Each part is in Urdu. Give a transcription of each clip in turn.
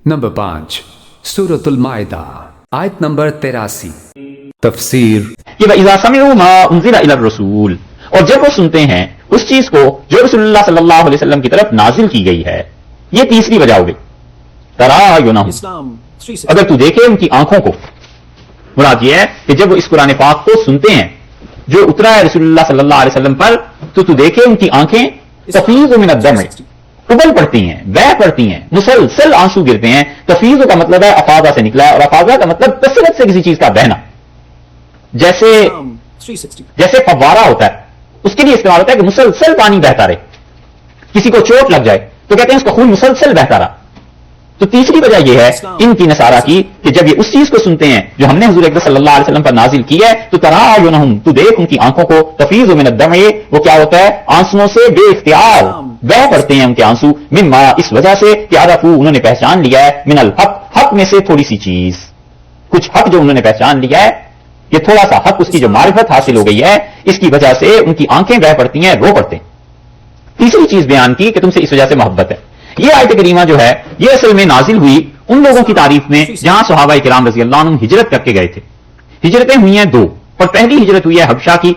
نمبر 5 سورۃ المائدہ آیت نمبر 83 تفسیر کہ وَإِذَا سَمِعُوا مَا أُنزِلَ إِلَى الرَّسُولِ، اور جب وہ سنتے ہیں اس چیز کو جو رسول اللہ صلی اللہ علیہ وسلم کی طرف نازل کی گئی ہے. یہ تیسری وجہ ہو گئی. تَرَأَعْيُنَهُمْ، اگر تو دیکھے ان کی آنکھوں کو، مراد یہ ہے کہ جب وہ اس قرآن پاک کو سنتے ہیں جو اترا ہے رسول اللہ صلی اللہ علیہ وسلم پر، تو دیکھے ان کی آنکھیں تفیض من الدمع، ابل پڑتی ہیں، بہ پڑتی ہیں، مسلسل آنسو گرتے ہیں. تفیض کا مطلب ہے افاضہ سے نکلا ہے، اور افاضہ کا مطلب کثرت سے کسی چیز کا بہنا. جیسے فوارہ ہوتا ہے اس کے لیے استعمال ہوتا ہے کہ مسلسل پانی بہتا رہے. کسی کو چوٹ لگ جائے تو کہتے ہیں اس کا خون مسلسل بہتا رہا. تو تیسری وجہ یہ ہے ان کی نصارہ کی کہ جب یہ اس چیز کو سنتے ہیں جو ہم نے حضور اکرم صلی اللہ علیہ وسلم پر نازل کی ہے تو تراعینہم، تو دیکھ ان کی آنکھوں کو، تفیض من الدمع، وہ کیا ہوتا ہے؟ آنسوؤں سے بے اختیار بہ پڑتے ہیں ان کے آنسو، مما، اس وجہ سے کہ عرفوا، انہوں نے پہچان لیا ہے، من الحق، حق میں سے تھوڑی سی چیز، کچھ حق جو انہوں نے پہچان لیا ہے، یہ تھوڑا سا حق، اس کی جو معرفت حاصل ہو گئی ہے، اس کی وجہ سے ان کی آنکھیں بہ پڑتی ہیں، رو پڑتے ہیں. تیسری چیز بیان کی کہ تم سے اس وجہ سے محبت ہے. یہ آیت کریمہ جو ہے یہ اصل میں نازل ہوئی ان لوگوں کی تعریف میں جہاں صحابہ کرام رضی اللہ عنہم ہجرت کر کے گئے تھے. ہجرتیں ہوئی ہیں 2، اور پہلی ہجرت ہوئی ہے حبشہ کی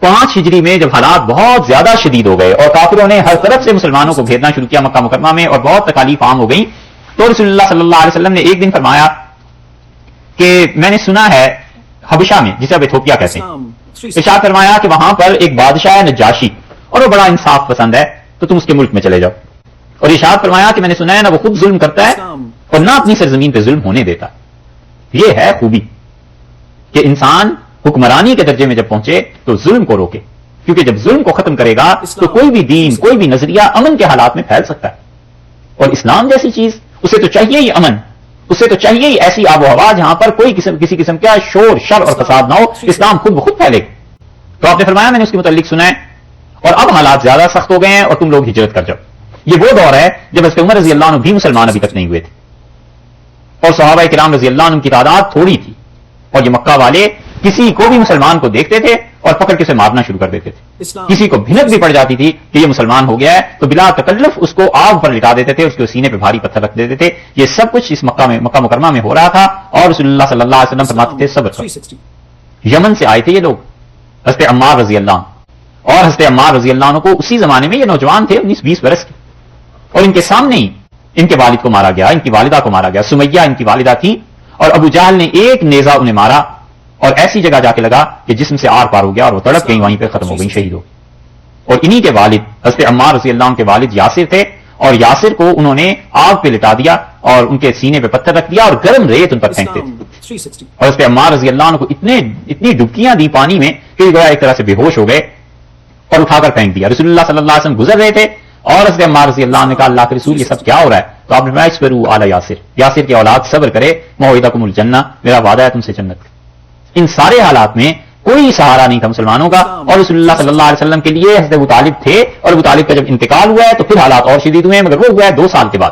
5 ہجری میں، جب حالات بہت زیادہ شدید ہو گئے اور کافروں نے ہر طرف سے مسلمانوں کو گھیرنا شروع کیا مکہ مکرمہ میں، اور بہت تکالیف عام ہو گئیں. تو رسول اللہ صلی اللہ علیہ وسلم نے ایک دن فرمایا کہ میں نے سنا ہے حبشہ میں، جسے اب ایتھوپیا کہتے ہیں، ارشاد فرمایا کہ وہاں پر ایک بادشاہ ہے نجاشی، اور وہ بڑا انصاف پسند ہے، تو تم اس کے ملک میں چلے جاؤ. اور ارشاد فرمایا کہ میں نے سنا ہے نہ وہ خود ظلم کرتا ہے اور نہ اپنی سرزمین پہ ظلم ہونے دیتا. یہ ہے خوبی کہ انسان حکمرانی کے درجے میں جب پہنچے تو ظلم کو روکے، کیونکہ جب ظلم کو ختم کرے گا تو کوئی بھی دین، کوئی بھی نظریہ امن کے حالات میں پھیل سکتا ہے. اور اسلام جیسی چیز، اسے تو چاہیے ہی امن، اسے تو چاہیے ہی ایسی آب و ہوا جہاں پر کوئی کسی قسم کا شور، شر اور فساد نہ ہو. اسلام خود بخود پھیلے گا. تو آپ نے فرمایا میں نے اس کے متعلق سنا ہے، اور اب حالات زیادہ سخت ہو گئے ہیں اور تم لوگ ہجرت کر جاؤ. یہ وہ دور ہے جب حضرت عمر رضی اللہ عنہ بھی مسلمان ابھی تک نہیں ہوئے تھے، اور صحابہ کرام رضی اللہ عنہ کی تعداد تھوڑی تھی، اور یہ مکہ والے کسی کو بھی مسلمان کو دیکھتے تھے اور پکڑ کے اسے مارنا شروع کر دیتے تھے. کسی کو بھنک بھی پڑ جاتی تھی کہ یہ مسلمان ہو گیا ہے تو بلا تکلف اس کو آگ پر لٹا دیتے تھے، اس کے سینے پہ بھاری پتھر رکھ دیتے تھے. یہ سب کچھ اس مکہ مکرمہ میں ہو رہا تھا، اور رسول اللہ صلی اللہ علیہ وسلم فرماتے تھے صبر کرو. یمن سے آئے تھے یہ لوگ، حضرت عمار رضی اللہ عنہ، اور حضرت عمار رضی اللہ عنہ کو اسی زمانے میں یہ نوجوان تھے 19-20 برس کے، اور ان کے سامنے ہی ان کے والد کو مارا گیا، ان کی والدہ کو مارا گیا. سمیہ ان کی والدہ تھی، اور ابو جہل نے ایک نیزہ انہیں مارا اور ایسی جگہ جا کے لگا کہ جسم سے آر پار ہو گیا، اور وہ تڑپ گئی، وہیں پہ ختم ہو گئی، شہید ہو. اور انہی کے والد حضرت عمار رضی اللہ عنہ کے والد یاسر تھے، اور یاسر کو انہوں نے آگ پہ لٹا دیا اور ان کے سینے پہ پتھر رکھ دیا اور گرم ریت ان پر پھینکتے تھے. اور حضرت عمار رضی اللہ عنہ کو اتنی ڈبکیاں دی پانی میں کہ گویا ایک طرح سے بے ہوش ہو گئے اور اٹھا کر پھینک دیا. رسول اللہ صلی اللہ علیہ وسلم گزر رہے تھے اور حضرت عمار رضی اللہ عنہ نے کہا اللہ کے رسول یہ سب کیا ہو رہا ہے؟ تو آپ نے فرمایا اصبروا علی یاسر، یاسر کی اولاد صبر کرے، موعدکم الجنہ، میرا وعدہ ہے تم سے جنت. ان سارے حالات میں کوئی سہارا نہیں تھا مسلمانوں کا، اور رسول اللہ صلی اللہ علیہ وسلم کے لیے حضرت ابو طالب تھے، اور ابو طالب کا جب انتقال ہوا ہے تو پھر حالات اور شدید ہوئے ہیں، مگر وہ ہوا ہے 2 سال کے بعد.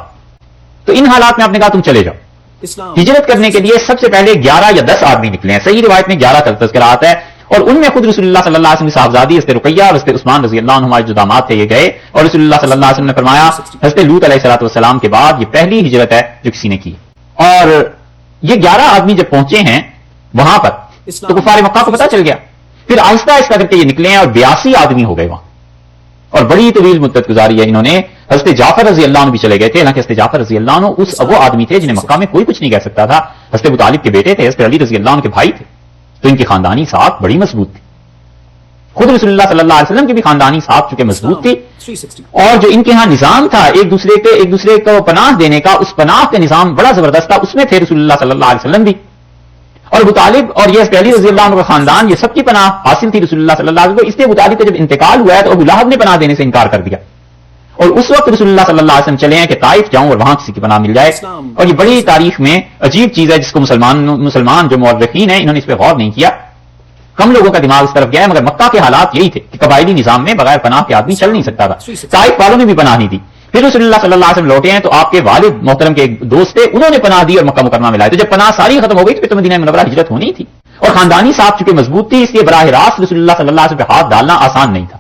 تو ان حالات میں آپ نے کہا تم چلے جاؤ. ہجرت کرنے کے لیے سب سے پہلے 11 یا 10 آدمی نکلے ہیں، صحیح روایت میں 11 کا تذکرہ آتا ہے، اور ان میں خود رسول اللہ صلی اللہ علیہ وسلم کی صاحبزادی حضرت رقیہ اور حضرت عثمان رضی اللہ عنہما جو داماد تھے یہ گئے. اور رسول اللہ صلی اللہ علیہ وسلم نے فرمایا حضرت لوط علیہ الصلوۃ والسلام کے بعد یہ پہلی ہجرت ہے جو کسی نے کی. اور یہ 11 آدمی جب پہنچے ہیں وہاں پر تو کفار مکہ کو پتہ چل گیا. پھر آہستہ آہستہ کر کے یہ نکلے ہیں اور 82 آدمی ہو گئے وہاں، اور بڑی طویل مدت گزاری ہے انہوں نے. حضرت جعفر رضی اللہ عنہ بھی چلے گئے تھے، حالانکہ حضرت جعفر رضی اللہ عنہ وہ آدمی تھے جنہیں مکہ میں کوئی کچھ نہیں کہہ سکتا تھا. حضرت ابو طالب کے بیٹے تھے، حضرت علی رضی اللہ عنہ کے بھائی تھے، تو ان کی خاندانی ساکھ بڑی مضبوط تھی. خود رسول اللہ صلی اللہ علیہ وسلم کی بھی خاندانی ساکھ چونکہ مضبوط تھی، اور جو ان کے ہاں نظام تھا ایک دوسرے کو پناہ دینے کا، اس پناہ کا نظام بڑا زبردست تھا. اس میں تھے رسول اللہ صلی اللہ علیہ وسلم بھی، اور ابو طالب اور یہ حضرت علی رضی اللہ عنہ کا خاندان، یہ سب کی پناہ حاصل تھی رسول اللہ صلی اللہ علیہ وسلم کو. اس لیے ابو طالب کا جب انتقال ہوا ہے تو ابو لہب نے پناہ دینے سے انکار کر دیا، اور اس وقت رسول اللہ صلی اللہ علیہ وسلم چلے ہیں کہ طائف جاؤں اور وہاں کسی کی پناہ مل جائے. اور یہ بڑی تاریخ میں عجیب چیز ہے جس کو مسلمان جو مورخین ہیں انہوں نے اس پہ غور نہیں کیا. کم لوگوں کا دماغ اس طرف گیا ہے، مگر مکہ کے حالات یہی تھے کہ قبائلی نظام میں بغیر پناہ کے آدمی چل نہیں سکتا تھا. طائف والوں نے بھی پناہ نہیں دی. پھر رسول اللہ صلی اللہ علیہ وسلم لوٹے ہیں تو آپ کے والد محترم کے ایک دوست تھے، انہوں نے پناہ دی اور مکہ مکرمہ میں لائے. تو جب پناہ ساری ختم ہو گئی تو پھر تو مدینہ منورہ ہجرت ہونی تھی، اور خاندانی ساکھ چونکہ مضبوط تھی اس لیے براہ راست رسول اللہ صلی اللہ علیہ وسلم پہ ہاتھ ڈالنا آسان نہیں تھا.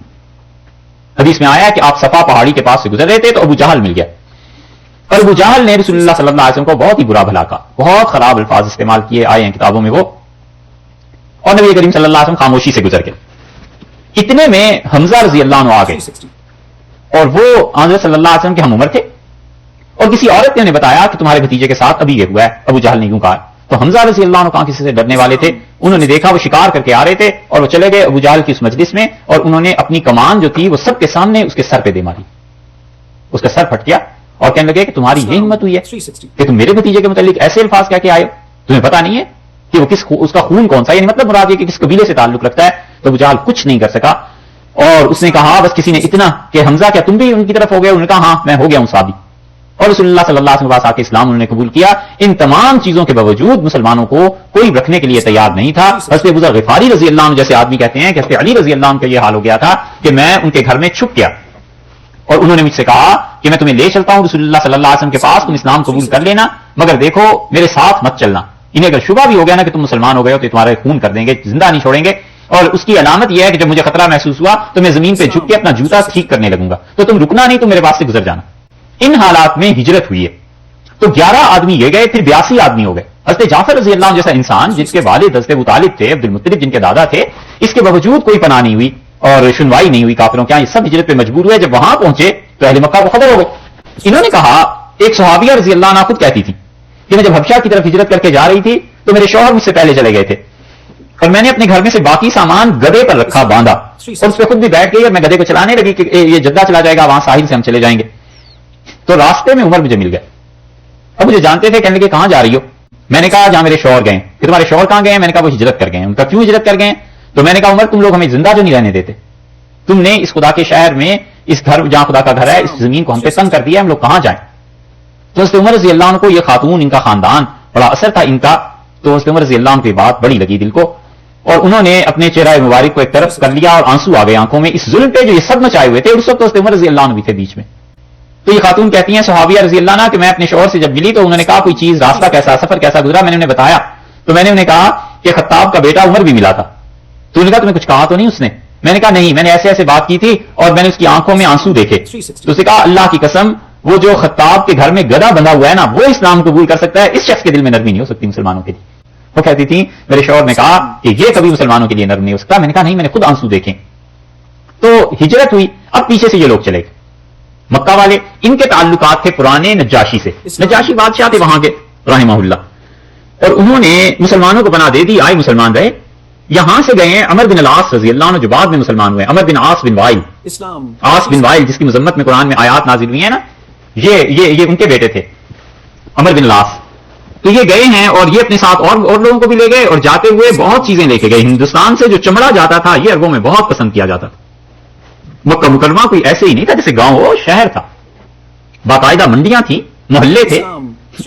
حدیث میں آیا کہ آپ صفا پہاڑی کے پاس سے گزر رہے تھے تو ابو جہل مل گیا. اور ابو جہل نے رسول اللہ صلی اللہ علیہ وسلم کو بہت ہی برا بھلا کہا، بہت خراب الفاظ استعمال کیے آئے ہیں کتابوں میں وہ، اور نبی کریم صلی اللہ علیہ وسلم خاموشی سے گزر گئے۔ اتنے میں حمزہ رضی اللہ عنہ آ گئے، اور وہ حضرت صلی اللہ علیہ وسلم کے ہم عمر تھے، اور کسی عورت نے انہیں بتایا کہ تمہارے بھتیجے کے ساتھ ابھی یہ ہوا ہے، ابو جہل نے یوں کہا۔ تو حمزہ رضی اللہ عنہ کہاں کسی سے ڈرنے والے تھے، انہوں نے دیکھا وہ شکار کر کے آ رہے تھے، اور وہ چلے گئے ابو جہل کی اس مجلس میں، اور انہوں نے اپنی کمان جو تھی وہ سب کے سامنے اس کے سر پہ دے ماری، اس کا سر پھٹ گیا، اور کہنے لگے کہ تمہاری یہ ہمت ہوئی ہے کہ تم میرے بھتیجے کے متعلق ایسے الفاظ کہہ کے آئے ہو، تمہیں پتا نہیں ہے کہ وہ اس کا خون کون سا، یعنی مطلب مراد یہ کہ کس قبیلے سے تعلق رکھتا ہے۔ تو ابو جہل کچھ نہیں کر سکا، اور اس نے کہا بس کسی نے اتنا کہ حمزہ کیا تم بھی ان کی طرف ہو گئے؟ انہوں نے کہا ہاں میں ہو گیا ہوں صحابی، اور رسول اللہ صلی اللہ علیہ وسلم کے پاس آ کے اسلام انہوں نے قبول کیا۔ ان تمام چیزوں کے باوجود مسلمانوں کو کوئی رکھنے کے لیے تیار نہیں تھا۔ حضرت ابو ذر غفاری رضی اللہ عنہ جیسے آدمی کہتے ہیں کہ حضرت علی رضی اللہ عنہ کا یہ حال ہو گیا تھا کہ میں ان کے گھر میں چھپ گیا، اور انہوں نے مجھ سے کہا کہ میں تمہیں لے چلتا ہوں رسول اللہ صلی اللہ علیہ وسلم کے پاس، تم اسلام قبول کر لینا، مگر دیکھو میرے ساتھ مت چلنا، انہیں اگر شبہ بھی ہو گیا نا کہ تم مسلمان ہو گئے ہو تو تمہارے خون کر دیں گے، زندہ نہیں چھوڑیں گے۔ اور اس کی علامت یہ ہے کہ جب مجھے خطرہ محسوس ہوا تو میں زمین پہ جھک کے اپنا جوتا ٹھیک کرنے لگوں گا، تو تم رکنا نہیں، تم میرے پاس سے گزر جانا۔ ان حالات میں ہجرت ہوئی ہے، تو 11 آدمی یہ گئے، پھر 82 آدمی ہو گئے۔ حضرت جعفر رضی اللہ عنہ جیسا انسان جس کے والد حضرت ابو طالب تھے، عبد المطلب جن کے دادا تھے، اس کے باوجود کوئی پناہ نہیں ہوئی اور سنوائی نہیں ہوئی کافروں کے، یہ سب ہجرت پہ مجبور ہوئے۔ جب وہاں پہنچے تو اہل مکہ کو خبر ہو گئی۔ انہوں نے کہا، ایک صحابیہ رضی اللہ عنہ خود کہتی تھی کہ میں جب حبشہ کی طرف ہجرت کر کے جا رہی تھی تو میرے شوہر مجھ سے پہلے چلے گئے تھے، اور میں نے اپنے گھر میں سے باقی سامان گدے پر رکھا باندھا، اور اس پہ خود بھی بیٹھ گئی، اور میں گدے کو چلانے لگی کہ یہ جدہ چلا جائے گا، وہاں ساحل سے ہم چلے جائیں گے۔ تو راستے میں عمر مجھے مل گئے، اب مجھے جانتے تھے، کہنے لگے کہاں جا رہی ہو؟ میں نے کہا جہاں میرے شوہر گئے۔ کہ تمہارے شوہر کہاں گئے ہیں؟ میں نے کہا وہ ہجرت کر گئے ہیں۔ ان کا کیوں ہجرت کر گئے ہیں؟ تو میں نے کہا عمر تم لوگ ہمیں زندہ جو نہیں رہنے دیتے، تم نے اس خدا کے شہر میں، اس گھر جہاں خدا کا گھر ہے، اس زمین کو ہم پہ تنگ کر دیا، ہم لوگ کہاں جائیں؟ تو حضرت عمر رضی اللہ عنہ کو یہ خاتون، ان کا خاندان بڑا اثر تھا ان کا، تو حضرت عمر رضی اللہ عنہ کی بات بڑی لگی دل کو، اور انہوں نے اپنے چہرہ مبارک کو ایک طرف کر لیا اور آنسو آ گئے آنکھوں میں اس ظلم پہ جو یہ سب مچائے ہوئے تھے، اور اس وقت حضرت عمر رضی اللہ عنہ بھی تھے بیچ میں۔ تو یہ خاتون کہتی ہیں صحابیہ رضی اللہ عنہ کہ میں اپنے شوہر سے جب ملی تو انہوں نے کہا کوئی چیز، راستہ کیسا، سفر کیسا گزرا؟ میں نے انہیں بتایا، تو میں نے انہیں کہا کہ خطاب کا بیٹا عمر بھی ملا تھا۔ تو انہوں نے کہا تمہیں کچھ کہا تو نہیں اس نے؟ میں نے کہا نہیں، میں نے ایسے ایسے بات کی تھی اور میں نے اس کی آنکھوں میں آنسو دیکھے۔ تو اس نے کہا اللہ کی قسم، وہ جو خطاب کے گھر میں گدھا بندھا ہوا ہے نا، وہ اسلام قبول کر سکتا ہے، اس شخص کے دل میں نرمی نہیں ہو سکتی مسلمانوں کے لیے۔ وہ کہتی تھی میرے شوہر نے کہا کہ یہ کبھی مسلمانوں کے لیے نرم نہیں ہو سکتا۔ میں نے کہا نہیں، میں نے خود آنسو دیکھے۔ تو ہجرت ہوئی، اب پیچھے سے یہ لوگ چلے گئے مکہ والے، ان کے تعلقات تھے پرانے نجاشی سے، نجاشی بادشاہ تھے وہاں کے رحمہ اللہ، اور انہوں نے مسلمانوں کو پناہ دے دی، آئے مسلمان رہے۔ یہاں سے گئے ہیں عمر بن العاص رضی اللہ عنہ جو بعد میں مسلمان ہوئے، عمر بن عاص بن وائل، عاص بن وائل جس کی مذمت میں قرآن میں آیات نازل ہوئی ہیں نا، یہ ان کے بیٹے تھے عمر بن العاص۔ تو یہ گئے ہیں اور یہ اپنے ساتھ اور لوگوں کو بھی لے گئے، اور جاتے ہوئے بہت چیزیں لے کے گئے۔ ہندوستان سے جو چمڑا جاتا تھا یہ عربوں میں بہت پسند کیا جاتا تھا۔ مکہ مکرمہ کوئی ایسے ہی نہیں تھا جیسے گاؤں ہو، شہر تھا، باقاعدہ منڈیاں تھیں، محلے تھے،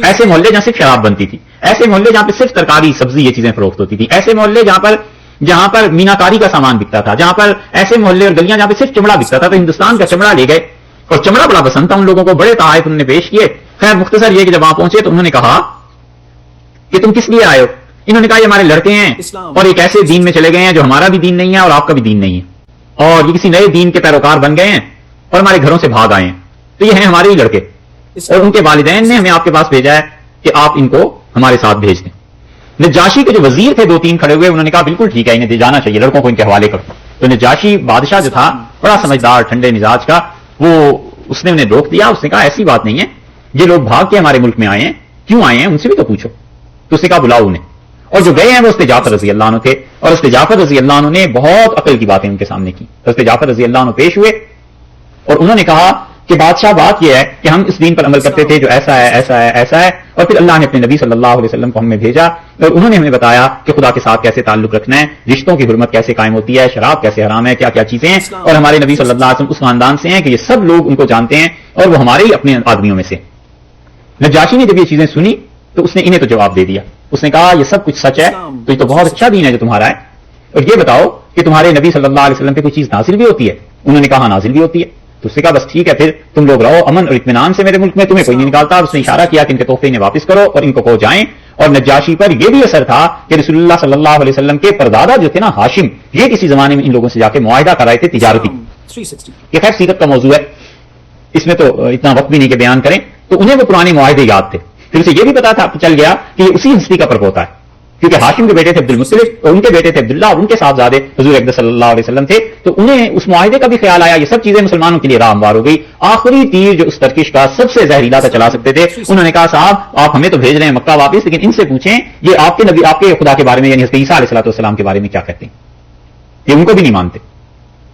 ایسے محلے جہاں صرف شراب بنتی تھی، ایسے محلے جہاں پہ صرف ترکاری سبزی یہ چیزیں فروخت ہوتی تھی، ایسے محلے جہاں پر میناکاری کا سامان بکتا تھا، جہاں پر ایسے محلے اور گلیاں جہاں پہ صرف چمڑا بکتا تھا۔ تو ہندوستان کا چمڑا لے گئے، اور چمڑا بڑا پسند تھا ان لوگوں کو، بڑے تحائف انہوں نے پیش کیے۔ خیر مختصر یہ کہ جب وہاں پہنچے تو انہوں نے کہا کہ تم کس لیے آئے ہو؟ انہوں نے کہا یہ ہمارے لڑکے ہیں اور ایک ایسے دین میں چلے گئے ہیں جو ہمارا بھی دین نہیں ہے اور آپ کا بھی دین نہیں ہے، اور یہ کسی نئے دین کے پیروکار بن گئے ہیں اور ہمارے گھروں سے بھاگ آئے ہیں، تو یہ ہیں ہمارے ہی لڑکے، اور ان کے والدین نے ہمیں آپ کے پاس بھیجا ہے کہ آپ ان کو ہمارے ساتھ بھیج دیں۔ نجاشی کے جو وزیر تھے 2-3 کھڑے ہوئے، انہوں نے کہا بالکل ٹھیک ہے، انہیں دے جانا چاہیے، لڑکوں کو ان کے حوالے کرو۔ تو نجاشی بادشاہ جو تھا بڑا سمجھدار ٹھنڈے مزاج کا، اس نے انہیں روک دیا، اس نے کہا ایسی بات نہیں ہے، یہ لوگ بھاگ کے ہمارے ملک میں آئے ہیں، کیوں آئے ہیں ان سے بھی تو پوچھو۔ تو اس نے کہا بلاؤ انہیں، اور جو گئے ہیں وہ حضرت جعفر رضی اللہ عنہ تھے، اور حضرت جعفر رضی اللہ عنہ نے بہت عقل کی باتیں ان کے سامنے کی۔ حضرت جعفر رضی اللہ عنہ پیش ہوئے اور انہوں نے کہا کہ بادشاہ بات یہ ہے کہ ہم اس دین پر عمل کرتے تھے جو ایسا ہے ایسا ہے ایسا ہے، اور پھر اللہ نے اپنے نبی صلی اللہ علیہ وسلم کو ہمیں بھیجا اور انہوں نے ہمیں بتایا کہ خدا کے ساتھ کیسے تعلق رکھنا ہے، رشتوں کی حرمت کیسے قائم ہوتی ہے، شراب کیسے حرام ہے، کیا کیا چیزیں ہیں، اور ہمارے نبی صلی اللہ علیہ وسلم اس خاندان سے ہیں کہ یہ سب لوگ ان کو جانتے ہیں اور وہ ہمارے ہی اپنے آدمیوں میں سے۔ نجاشی نے جب یہ چیزیں سنی تو اس نے انہیں تو جواب دے دیا، اس نے کہا یہ سب کچھ سچ ہے، تو یہ تو بہت اچھا دین ہے جو تمہارا ہے، اور یہ بتاؤ کہ تمہارے نبی صلی اللہ علیہ وسلم پہ کوئی چیز نازل بھی ہوتی ہے؟ انہوں نے کہا نازل بھی ہوتی ہے۔ تو اس نے کہا بس ٹھیک ہے، پھر تم لوگ رہو امن اور اطمینان سے میرے ملک میں، تمہیں کوئی نہیں نکالتا۔ اور اس نے اشارہ کیا کہ ان کے تحفے انہیں واپس کرو اور ان کو جائیں۔ اور نجاشی پر یہ بھی اثر تھا کہ رسول اللہ صلی اللہ علیہ وسلم کے پردادا جو تھے نا ہاشم، یہ کسی زمانے میں ان لوگوں سے جا کے معاہدہ کرائے تھے تجارتی، یہ خیر سیرت کا موضوع ہے۔ اس میں تو اتنا وقت بھی نہیں کہ بیان کریں. تو انہیں وہ پرانے معاہدے یاد تھے. پھر اسے یہ بھی پتا تھا چل گیا کہ یہ اسی ہستی کا پرپوتا ہے, کیونکہ ہاشم کے بیٹے تھے عبد المطلب اور ان کے بیٹے تھے عبداللہ اور ان کے صاحبزادے حضور اقدس صلی اللہ علیہ وسلم تھے. تو انہیں اس معاہدے کا بھی خیال آیا. یہ سب چیزیں مسلمانوں کے لیے راہ ہموار ہو گئی. آخری تیر جو اس ترکش کا سب سے زہریلا تھا چلا سکتے تھے, انہوں نے کہا صاحب آپ ہمیں تو بھیج رہے ہیں مکہ واپس, لیکن ان سے پوچھیں یہ آپ کے نبی, آپ کے خدا کے بارے میں یعنی حضرت عیسیٰ علیہ السلام کے بارے میں کیا کہتے ہیں. یہ ان کو بھی نہیں مانتے.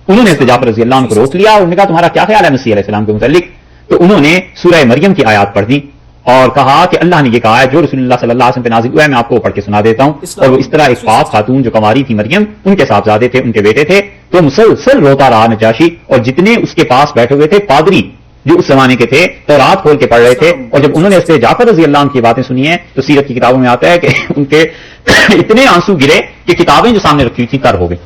انہوں نے حضرت جعفر رضی اللہ عنہ کو روک لیا اور انہوں نے کہا تمہارا کیا خیال ہے مسیح علیہ السلام کے متعلق. تو انہوں نے سورہ مریم کی آیات پڑھ دی اور کہا کہ اللہ نے یہ کہا ہے جو رسول اللہ صلی اللہ علیہ وسلم پہ نازل ہوا ہے میں آپ کو پڑھ کے سنا دیتا ہوں. اور وہ اس طرح ایک پاک خاتون جو کنواری تھی مریم, ان کے صاحبزادے تھے, ان کے بیٹے تھے. تو مسلسل روتا رہا نجاشی, اور جتنے اس کے پاس بیٹھے ہوئے تھے پادری جو اس زمانے کے تھے تو رات کھول کے پڑھ رہے تھے. اور جب انہوں نے اس سے جعفر رضی اللہ عنہ کی باتیں سنی ہیں تو سیرت کی کتابوں میں آتا ہے کہ ان کے اتنے آنسو گرے کہ کتابیں جو سامنے رکھی تھی تر ہو گئی.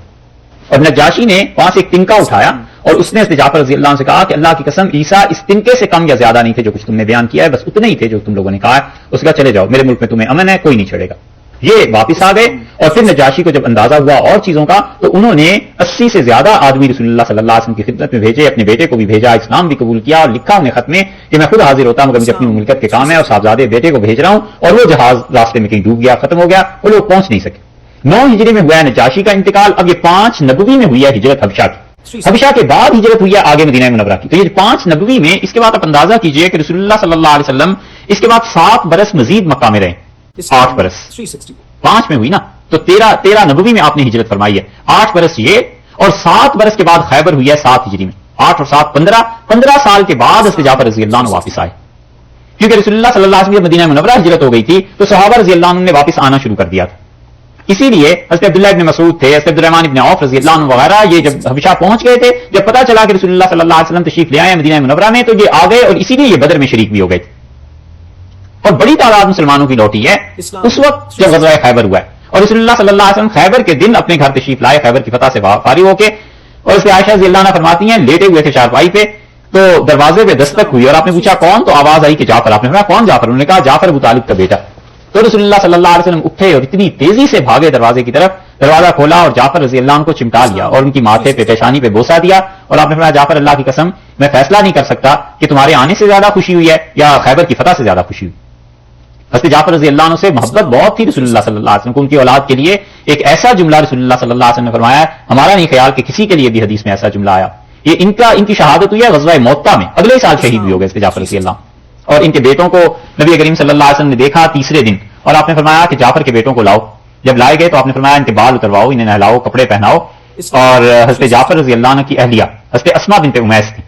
اور نجاشی نے وہاں سے ایک تنکا اٹھایا اور اس نے جعفر رضی اللہ عنہ سے کہا کہ اللہ کی قسم عیسیٰ اس تنکے سے کم یا زیادہ نہیں تھے جو کچھ تم نے بیان کیا ہے, بس اتنے ہی تھے جو تم لوگوں نے کہا ہے. اس کا چلے جاؤ, میرے ملک میں تمہیں امن ہے, کوئی نہیں چھڑے گا. یہ واپس آ گئے. اور پھر نجاشی کو جب اندازہ ہوا اور چیزوں کا تو انہوں نے 80 سے زیادہ آدمی رسول اللہ صلی اللہ علیہ وسلم کی خدمت میں بھیجے, اپنے بیٹے کو بھی بھیجا, اسلام بھی قبول کیا اور لکھا انہیں خط میں کہ میں خود حاضر ہوتا مگر مجھے اپنی مملکت کے کام ہے اور صاحبزادے بیٹے کو بھیج رہا ہوں. اور وہ جہاز راستے میں کہیں ڈوب گیا, ختم ہو گیا, وہ لوگ پہنچ نہیں سکے. 9 ہجری میں ہوا ہے نجاشی کا انتقال. اب یہ 5 نبوی میں ہوئی ہے ہجرت حبشہ کی. حبشہ کے بعد ہجرت ہوئی ہے آگے مدینہ منورہ کی. تو یہ 5 نبوی میں, اس کے بعد آپ اندازہ کیجئے کہ رسول اللہ صلی اللہ علیہ وسلم اس کے بعد 7 برس مزید مکہ میں رہے. 8 برس 5 میں ہوئی نا, تو 13 نبوی میں آپ نے ہجرت فرمائی ہے. 8 برس یہ, اور 7 برس کے بعد خیبر ہوئی ہے 7 ہجری میں. 8 اور 7 15 سال کے بعد حضرت جعفر رضی اللہ عنہ واپس آئے. کیونکہ رسول اللہ صلی اللہ علیہ وسلم مدینہ منورہ ہجرت ہو گئی تھی تو صحابہ رضی اللہ عنہ نے واپس آنا شروع کر دیا تھا. اسی لیے حضرت عبداللہ ابن مسعود تھے, حضرت عبدالرحمن ابن عوف رضی اللہ عنہ وغیرہ, یہ جب حبشہ پہنچ گئے تھے, جب پتا چلا کہ رسول اللہ صلی اللہ علیہ وسلم تشریف لے آئے مدینہ منورہ میں, تو یہ آ گئے اور اسی لیے یہ بدر میں شریک بھی ہو گئے تھے. اور بڑی تعداد مسلمانوں کی لوٹی ہے اس وقت جب غزوہ خیبر ہوا ہے. اور رسول اللہ صلی اللہ علیہ وسلم خیبر کے دن اپنے گھر تشریف لائے, خیبر کی فتح سے فارغ ہو کے. اور اس کے عائشہ رضی اللہ عنہ فرماتی ہیں لیٹے ہوئے تھے چارپائی پہ, تو دروازے پہ دستک ہوئی اور آپ نے پوچھا کون, تو آواز آئی کہ جعفر. آپ نے کہا کون جعفر؟ انہوں نے کہا جعفر ابو طالب کا بیٹا. تو رسول اللہ صلی اللہ علیہ وسلم اٹھے اور اتنی تیزی سے بھاگے دروازے کی طرف, دروازہ کھولا اور جعفر رضی اللہ عنہ کو چمٹا لیا اور ان کی ماتھے پہ پیشانی پہ بوسہ دیا. اور آپ نے فرمایا جعفر اللہ کی قسم میں فیصلہ نہیں کر سکتا کہ تمہارے آنے سے زیادہ خوشی ہوئی ہے یا خیبر کی فتح سے زیادہ خوشی ہوئی. حضرت جعفر رضی اللہ عنہ سے محبت بہت تھی رسول اللہ صلی اللہ علیہ وسلم کو. ان کی اولاد کے لیے ایک ایسا جملہ رسول اللہ صلی اللہ علیہ وسلم نے فرمایا ہے, ہمارا نہیں خیال کہ کسی کے لیے بھی حدیث میں ایسا جملہ آیا. یہ ان کی شہادت ہوئی ہے غزوہ موطا میں, اگلے سال شہید بھی ہو گئے حضرت جعفر رضی اللہ. اور ان کے بیٹوں کو نبی کریم صلی اللہ علیہ وسلم نے دیکھا تیسرے دن, اور آپ نے فرمایا کہ جعفر کے بیٹوں کو لاؤ. جب لائے گئے تو آپ نے فرمایا ان کے بال اترواؤ, انہیں نہلاؤ, کپڑے پہناؤ. اور حضرت جعفر رضی اللہ عنہ کی اہلیہ حضرت اسما بنت امیس تھی.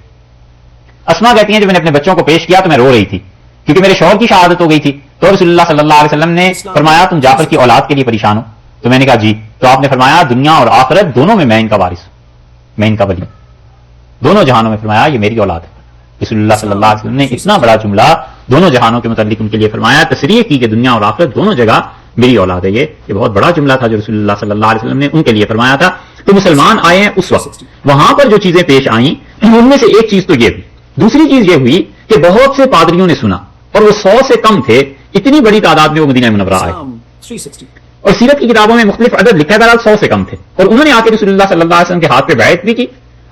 اسما کہتی ہیں جب میں نے اپنے بچوں کو پیش کیا تو میں رو رہی تھی کیونکہ میرے شوہر کی شہادت ہو گئی تھی. تو رسول اللہ صلی اللہ علیہ وسلم نے فرمایا تم جعفر کی اولاد کے لیے پریشان ہو؟ تو میں نے کہا جی. تو آپ نے فرمایا دنیا اور آخرت دونوں میں ان کا وارث ہوں, میں ان کا ولی, دونوں جہانوں میں فرمایا یہ میری اولاد ہے. رسول اللہ صلی اللہ علیہ وسلم نے اتنا بڑا جملہ دونوں جہانوں کے متعلق ان کے لیے فرمایا, تصریح کی کہ دنیا اور آخرت دونوں جگہ میری اولاد ہے. یہ بہت بڑا جملہ تھا جو رسول اللہ صلی اللہ علیہ وسلم نے ان کے لیے فرمایا تھا. تو مسلمان آئے ہیں اس وقت, وہاں پر جو چیزیں پیش آئیں ان میں سے ایک چیز تو یہ ہوئی. دوسری چیز یہ ہوئی کہ بہت سے پادریوں نے سنا, اور وہ 100 سے کم تھے, اتنی بڑی تعداد میں وہ مدینہ منورہ آئے. اور سیرت کی کتابوں میں مختلف عدد لکھا ہے, بہرحال 100 سے کم تھے. اور انہوں نے آ کے رسول اللہ صلی اللہ علیہ وسلم کے ہاتھ پہ بیعت بھی کی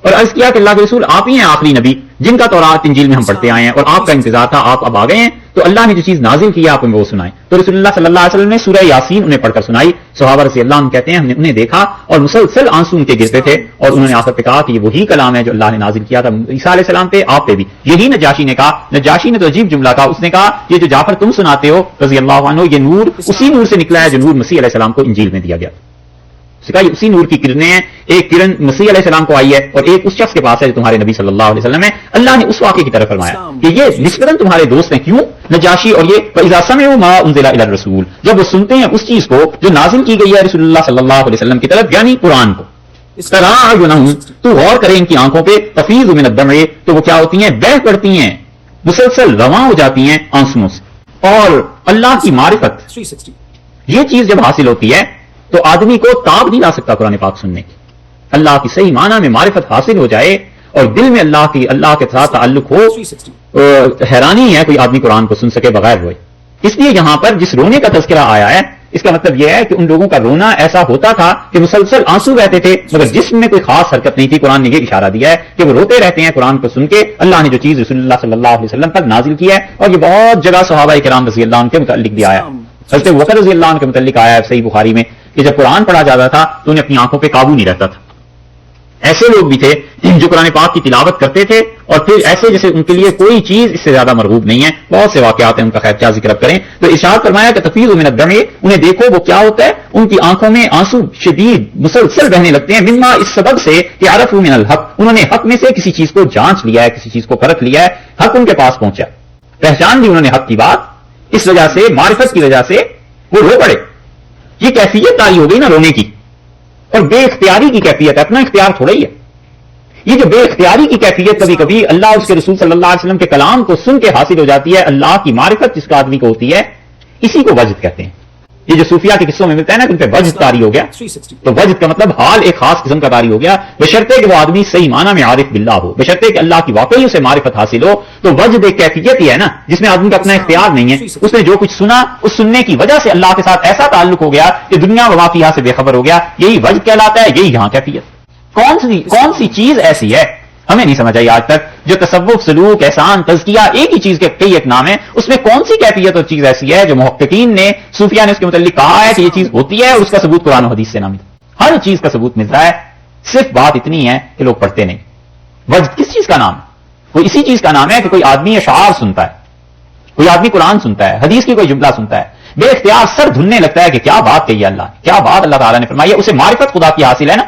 اور عرض کیا کہ اللہ کے رسول آپ ہی ہیں آخری نبی جن کا تورات انجیل میں ہم پڑھتے آئے ہیں, اور آپ کا انتظار تھا, آپ اب آ گئے ہیں, تو اللہ نے جو چیز نازل کی آپ ہمیں وہ سنائیں. تو رسول اللہ صلی اللہ علیہ وسلم نے سورہ یاسین انہیں پڑھ کر سنائی. صحابہ رضی اللہ عنہ کہتے ہیں ہم نے انہیں دیکھا اور مسلسل آنسو ان کے گرتے تھے, اور انہوں نے آخر پہ کہا کہ یہ وہی کلام ہے جو اللہ نے نازل کیا تھا عیسیٰ علیہ السلام پہ, آپ پہ بھی. یہی نجاشی نے کہا. نجاشی نے تو عجیب جملہ کہا, اس نے کہا یہ جو جعفر تم سناتے ہو رضی اللہ عنہ, یہ نور اسی نور سے نکلا ہے جو نور مسیح علیہ السلام کو انجیل میں دیا گیا. کہا یہ اسی نور کی کرنیں ہیں, ایک کرن مسیح علیہ السلام کو آئی ہے اور ایک اس شخص کے پاس ہے جو تمہارے نبی صلی اللہ علیہ وسلم ہے. اللہ نے اس واقعے کی طرف فرمایا کہ یہ نسبتاً تمہارے دوست ہیں. کیوں نجاشی؟ اور یہ وَإِذَا سَمِعُوا مَا أُنزِلَ إِلَى الرَّسُولِ, جب وہ سنتے ہیں اس چیز کو جو نازل کی گئی ہے رسول اللہ صلی اللہ علیہ وسلم کی طرف, یعنی قرآن کو, تَرَىٰ أَعْيُنَهُمْ, تو غور کرے ان کی آنکھوں پہ, تَفِيضُ مِنَ الدَّمْعِ, تو وہ کیا ہوتی ہیں, بہہ پڑتی ہیں, مسلسل رواں ہو جاتی ہیں آنسوؤں سے. اور اللہ کی معرفت یہ چیز جب حاصل ہوتی ہے تو آدمی کو تاب نہیں لا سکتا قرآن پاک سننے کی. اللہ کی صحیح معنی میں معرفت حاصل ہو جائے اور دل میں اللہ کے ساتھ تعلق ہو, حیرانی ہے کوئی آدمی قرآن کو سن سکے بغیر روئے. اس لیے یہاں پر جس رونے کا تذکرہ آیا ہے اس کا مطلب یہ ہے کہ ان لوگوں کا رونا ایسا ہوتا تھا کہ مسلسل آنسو بہتے تھے مگر جسم میں کوئی خاص حرکت نہیں تھی. قرآن نے یہ اشارہ دیا ہے کہ وہ روتے رہتے ہیں قرآن کو سن کے. اللہ نے جو چیز رسول اللہ صلی اللہ علیہ وسلم پر نازل کی ہے, اور یہ بہت جگہ صحابہ کرام رضی اللہ عنہ کے متعلق بھی آیا. حضرت ابوبکر رضی اللہ عنہ کے متعلق آیا ہے صحیح بخاری میں کہ جب قرآن پڑھا جاتا تھا تو انہیں اپنی آنکھوں پہ قابو نہیں رہتا تھا. ایسے لوگ بھی تھے جو قرآن پاک کی تلاوت کرتے تھے اور پھر ایسے جیسے ان کے لیے کوئی چیز اس سے زیادہ مرغوب نہیں ہے. بہت سے واقعات ہیں ان کا, خیر کیا ذکر کریں. تو ارشاد فرمایا کہ تفیض من الدم, انہیں دیکھو وہ کیا ہوتا ہے, ان کی آنکھوں میں آنسو شدید مسلسل بہنے لگتے ہیں. مما, اس سبب سے کہ عرفوا من الحق, انہوں نے حق میں سے کسی چیز کو جانچ لیا ہے, کسی چیز کو پرکھ لیا ہے, حق ان کے پاس پہنچا, پہچان لی انہوں نے حق کی بات. اس وجہ سے معرفت کی وجہ سے وہ رو پڑے. یہ کیفیت تاری ہو گئی نا رونے کی, اور بے اختیاری کی کیفیت ہے, اپنا اختیار تھوڑا ہی ہے. یہ جو بے اختیاری کی کیفیت کبھی کبھی اللہ اس کے رسول صلی اللہ علیہ وسلم کے کلام کو سن کے حاصل ہو جاتی ہے, اللہ کی معرفت جس کا آدمی کو ہوتی ہے, اسی کو وجد کہتے ہیں. یہ جو صوفیہ کے قصوں میں ملتا ہے نا کہ ان پہ وجد طاری ہو گیا, تو وجد کا مطلب حال ایک خاص قسم کا طاری ہو گیا, بشرطے کہ وہ آدمی صحیح معنی میں عارف باللہ ہو, بشرطے کہ اللہ کی واقعی اسے معرفت حاصل ہو. تو وجد ایک کیفیت ہی ہے نا جس میں آدمی کا اپنا اختیار نہیں ہے. اس نے جو کچھ سنا, اس سننے کی وجہ سے اللہ کے ساتھ ایسا تعلق ہو گیا کہ دنیا و ما فیہا سے بے خبر ہو گیا. یہی وجد کہلاتا ہے, یہی یہاں کیفیت. کون سی چیز ایسی ہے ہمیں نہیں سمجھ آئی آج تک جو تصوف, سلوک, احسان, تزکیہ, ایک ہی چیز کے کئی ایک نام ہے, اس میں کون سی کیفیت اور چیز ایسی ہے جو محققین نے, صوفیہ نے اس کے متعلق کہا ہے کہ یہ چیز ہوتی ہے, اور اس کا ثبوت قرآن و حدیث سے نہ ملتا. ہر چیز کا ثبوت ملتا ہے, صرف بات اتنی ہے کہ لوگ پڑھتے نہیں. وجد کس چیز کا نام ہے؟ کوئی اسی چیز کا نام ہے کہ کوئی آدمی اشعار سنتا ہے, کوئی آدمی قرآن سنتا ہے, حدیث کی کوئی جملہ سنتا ہے, بے اختیار سر دھننے لگتا ہے کہ کیا بات کہی اللہ نے, کیا بات اللہ تعالیٰ نے فرمائی ہے, اسے معرفت خدا کی حاصل ہے نا,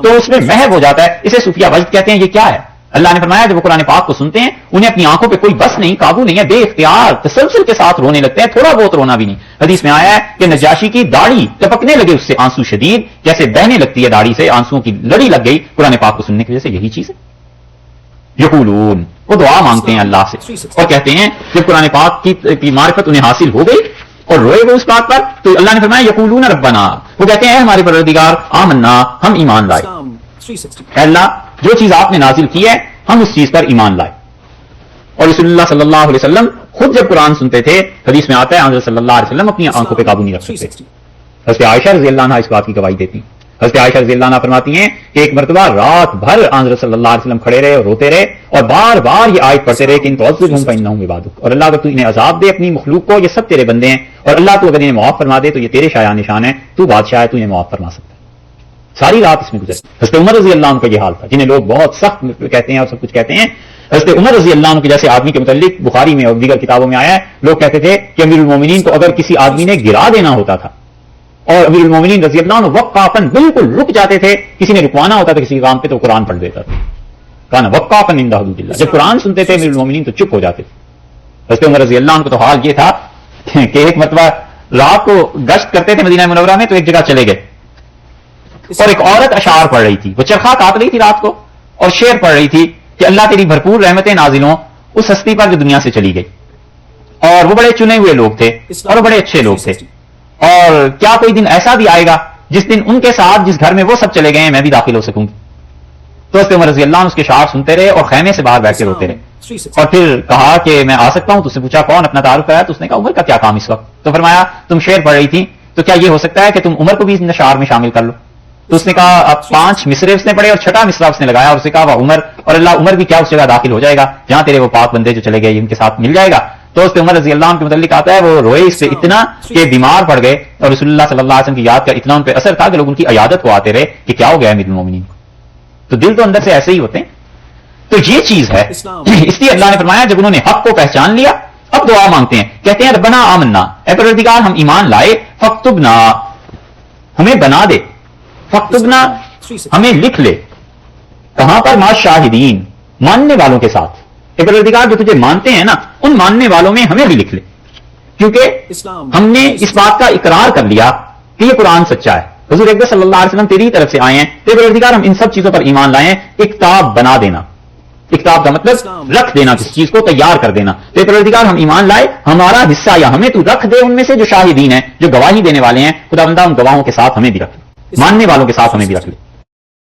تو اس میں محو ہو جاتا ہے. اسے صوفیہ وجد کہتے ہیں. یہ کیا ہے؟ اللہ نے فرمایا جب وہ قرآن پاک کو سنتے ہیں انہیں اپنی آنکھوں پہ کوئی بس نہیں, قابو نہیں ہے, بے اختیار تسلسل کے ساتھ رونے لگتے ہیں, تھوڑا بہت رونا بھی نہیں. حدیث میں آیا ہے کہ نجاشی کی داڑھی ٹپکنے لگے اس سے آنسو شدید, جیسے بہنے لگتی ہے داڑھی سے, آنسوؤں کی لڑی لگ گئی قرآن پاک کو سننے کی وجہ سے. یہی چیز ہے. یقولون, وہ دعا مانگتے ہیں اللہ سے اور کہتے ہیں جب قرآن پاک کی معرفت انہیں حاصل ہو گئی اور روئے وہ اس بات پر, تو اللہ نے فرمایا یقولون ربنا, وہ کہتے ہیں ہمارے پروردگار, آمنا, ہم ایمان لائے. اے اللہ, جو چیز آپ نے نازل کی ہے ہم اس چیز پر ایمان لائے. اور رسول اللہ صلی اللہ علیہ وسلم خود جب قرآن سنتے تھے, حدیث میں آتا ہے حضرت صلی اللہ علیہ وسلم اپنی آنکھوں پہ قابو نہیں رکھ سکتے. حضرت عائشہ رضی اللہ عنہ اس بات کی گواہی دیتی. حضرت عائشہ رضی اللہ عنہ فرماتی ہیں کہ ایک مرتبہ رات بھر حضرت صلی اللہ علیہ وسلم کھڑے رہے اور روتے رہے, اور بار بار یہ آیت پڑھتے رہے کہ ان تعذبہم فانہم عبادک, اور اللہ اگر تو انہیں عذاب دے اپنی مخلوق کو, یہ سب تیرے بندے ہیں, اور اللہ تو اگر انہیں معاف فرما دے تو یہ تیرے شایان نشان ہے, تو بادشاہ ہے, تو انہیں معاف فرما سکتا ہے. ساری رات اس میں گزرتی. حضرت عمر رضی اللہ عنہ کا یہ حال تھا, جنہیں لوگ بہت سخت کہتے ہیں اور سب کچھ کہتے ہیں. حضرت عمر رضی اللہ عنہ کے جیسے آدمی کے متعلق بخاری میں اور دیگر کتابوں میں آیا ہے, لوگ کہتے تھے کہ امیر المومنین کو اگر کسی آدمی نے گرا دینا ہوتا تھا, اور امیر المومنین رضی اللہ عنہ وقافن, بالکل رک جاتے تھے, کسی نے رکوانا ہوتا تھا کسی کام پہ تو قرآن پڑھ دیتا تھا. کہا نا وقافن عند حدود اللہ, جب قرآن سنتے تھے امیر المومنین تو چپ ہو جاتے تھے. حضرت عمر رضی اللہ عنہ کو تو حال یہ تھا کہ ایک مرتبہ رات کو گشت کرتے تھے مدینہ منورہ میں, تو ایک جگہ چلے گئے اور ایک عورت اشعار پڑھ رہی تھی. وہ چرخا کاٹ رہی تھی رات کو اور شعر پڑھ رہی تھی کہ اللہ تیری بھرپور رحمتیں نازل ہوں اس ہستی پر جو دنیا سے چلی گئی. اور وہ بڑے چنے ہوئے لوگ تھے اور وہ بڑے اچھے لوگ تھے, اور کیا کوئی دن ایسا بھی آئے گا جس دن ان کے ساتھ جس گھر میں وہ سب چلے گئے ہیں میں بھی داخل ہو سکوں گی. تو حضرت عمر رضی اللہ عنہ اس کے شعر سنتے رہے اور خیمے سے باہر بیٹھ کے روتے رہے, اور پھر کہا کہ میں آ سکتا ہوں. تو اس سے پوچھا کون, اپنا تعارف کرایا, تو اس نے کہا عمر کا کیا کام اس وقت. تو فرمایا تم شعر پڑھ رہی تھی, تو کیا یہ ہو سکتا ہے کہ تم عمر کو بھی اس شعر میں شامل کر لو. تو اس نے کہا اب 5 مصرے اس نے پڑھے اور 6واں مصرع اس نے لگایا, اور اسے کہا وہ عمر, اور اللہ عمر بھی کیا اس جگہ داخل ہو جائے گا جہاں تیرے وہ پاک بندے جو چلے گئے ان کے ساتھ مل جائے گا. تو اس پہ عمر رضی اللہ عنہ کے متعلق آتا ہے وہ روئے اس پہ اتنا کہ بیمار پڑ گئے, اور رسول اللہ صلی اللہ علیہ وسلم کی یاد کا اتنا ان پہ اثر تھا کہ لوگ ان کی عیادت کو آتے رہے کہ کیا ہو گیا امیر المومنین کو. تو دل تو اندر سے ایسے ہی ہوتے ہیں. تو یہ چیز ہے, اس لیے اللہ نے فرمایا جب انہوں نے حق کو پہچان لیا اب دعا مانگتے ہیں, کہتے ہیں ربنا آمنا, اے پروردگار ہم ایمان لائے, فاکتبنا, ہمیں بنا دے, فاکتبنا, ہمیں لکھ لے, کہاں پر, مع شاہدین, ماننے والوں کے ساتھ. اے پروردگار جو تجھے مانتے ہیں نا ان ماننے والوں میں ہمیں بھی لکھ لے, کیونکہ ہم نے اس بات کا اقرار کر لیا کہ یہ قرآن سچا ہے, حضور اکبر صلی اللہ علیہ وسلم تیری طرف سے آئے ہیں. اے پروردگار ہم ان سب چیزوں پر ایمان لائے ہیں. ایک کتاب بنا دینا, کتاب کا مطلب رکھ دینا, کسی چیز کو تیار کر دینا. تو پروردگار ہم ایمان لائے, ہمارا حصہ یا ہمیں تو رکھ دے ان میں سے جو شاہدین ہیں, جو گواہی دینے والے ہیں. خدا بندہ ان گواہوں کے ساتھ ہمیں بھی رکھ لے, ماننے والوں کے ساتھ ہمیں بھی رکھ لے.